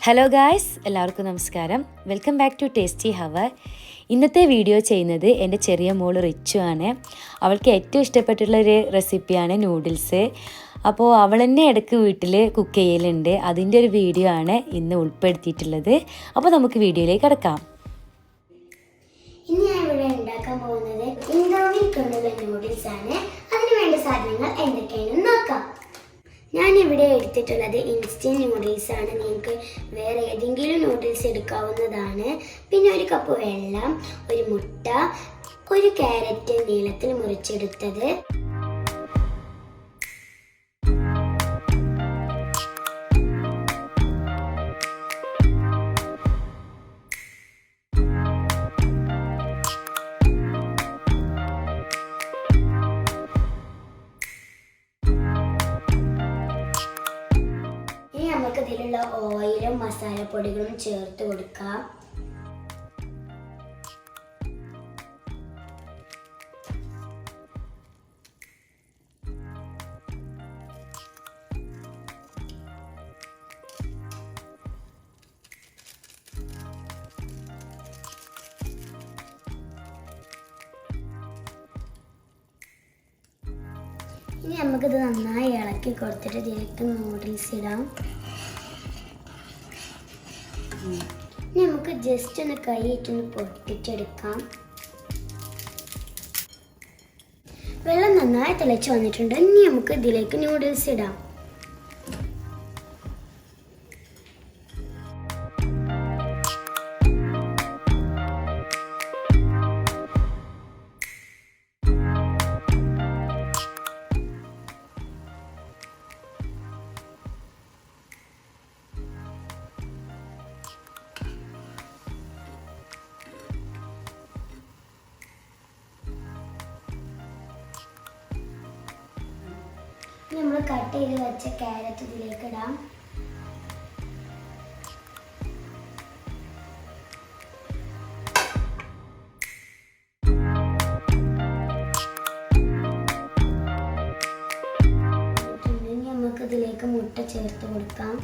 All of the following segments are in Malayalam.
ഹലോ ഗായ്സ്, എല്ലാവർക്കും നമസ്കാരം. Welcome back to tasty hour. ഇന്നത്തെ വീഡിയോ ചെയ്യുന്നത് എൻ്റെ ചെറിയ മോള് റിച്ചു ആണ്. അവൾക്ക് ഏറ്റവും ഇഷ്ടപ്പെട്ടിട്ടുള്ളൊരു റെസിപ്പിയാണ് നൂഡിൽസ്. അപ്പോൾ അവൾ തന്നെ ഇടയ്ക്ക് വീട്ടിൽ കുക്ക് ചെയ്യലുണ്ട്. അതിൻ്റെ ഒരു വീഡിയോ ആണ് ഇന്ന് ഉൾപ്പെടുത്തിയിട്ടുള്ളത്. അപ്പോൾ നമുക്ക് വീഡിയോയിലേക്ക് കിടക്കാം. ഇന്ന് ഞാൻ ഇവിടെ ഉണ്ടാക്കാൻ പോകുന്നത് ഇൻഡോമിൽ കൊണ്ടുള്ള നൂഡിൽസ് ആണ്. അതിന് വേണ്ട സാധനങ്ങൾ എന്തൊക്കെയാണെന്ന് നോക്കാം. ഞാനിവിടെ എടുത്തിട്ടുള്ളത് ഇൻസ്റ്റൻറ്റ് നൂഡിൽസ് ആണ്. നിങ്ങൾക്ക് വേറെ ഏതെങ്കിലും നൂഡിൽസ് എടുക്കാവുന്നതാണ്. പിന്നെ ഒരു കപ്പ് വെള്ളം, ഒരു മുട്ട, ഒരു ക്യാരറ്റ് നീളത്തിൽ മുറിച്ചെടുത്തത്, നമുക്ക് ഇതിലുള്ള ഓയിലും മസാലപ്പൊടികളും ചേർത്ത് കൊടുക്കാം. ഇനി നമുക്കിത് നന്നായി ഇളക്കി കൊടുത്തിട്ട് ഇതിലേക്ക് നൂഡിൽസ് ഇടാം. ഇനി നമുക്ക് ജസ്റ്റ് ഒന്ന് കൈയിട്ടൊന്ന് പൊട്ടിച്ചെടുക്കാം. വെള്ളം നന്നായി തിളച്ച് വന്നിട്ടുണ്ട്. ഇനി നമുക്ക് ഇതിലേക്ക് നൂഡിൽസ് ഇടാം. നമ്മൾ കട്ട് ചെയ്ത് വെച്ച ക്യാരറ്റ് ഇതിലേക്ക് ഇടാം. നമുക്ക് ഇതിലേക്ക് മുട്ട ചേർത്ത് കൊടുക്കാം.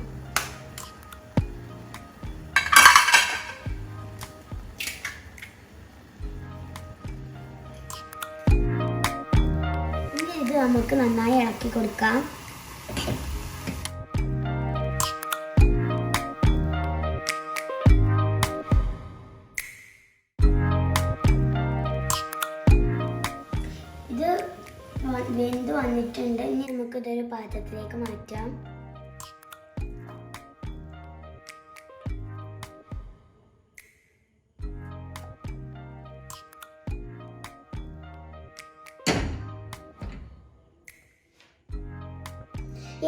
ഇത് നമുക്ക് നന്നായി ഇളക്കി കൊടുക്കാം. ഇത് വെന്ത് വന്നിട്ടുണ്ട്. ഇനി നമുക്ക് ഇതൊരു പാത്രത്തിലേക്ക് മാറ്റാം.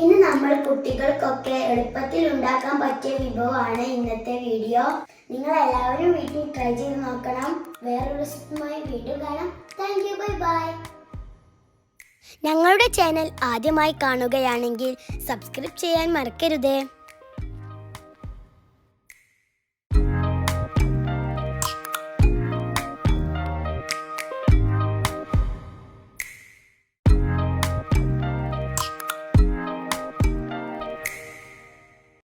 ഇന്ന് നമ്മൾ കുട്ടികൾക്കൊക്കെ എളുപ്പത്തിൽ ഉണ്ടാക്കാൻ പറ്റിയ വിഭവമാണ് ഇന്നത്തെ വീഡിയോ. നിങ്ങൾ എല്ലാവരും വീട്ടിൽ ട്രൈ ചെയ്ത് നോക്കണം. വേറൊരു റെസിപ്പിയുമായി വീഡിയോ കാണാം. Thank you, bye bye. ഞങ്ങളുടെ ചാനൽ ആദ്യമായി കാണുകയാണെങ്കിൽ സബ്സ്ക്രൈബ് ചെയ്യാൻ മറക്കരുതേ.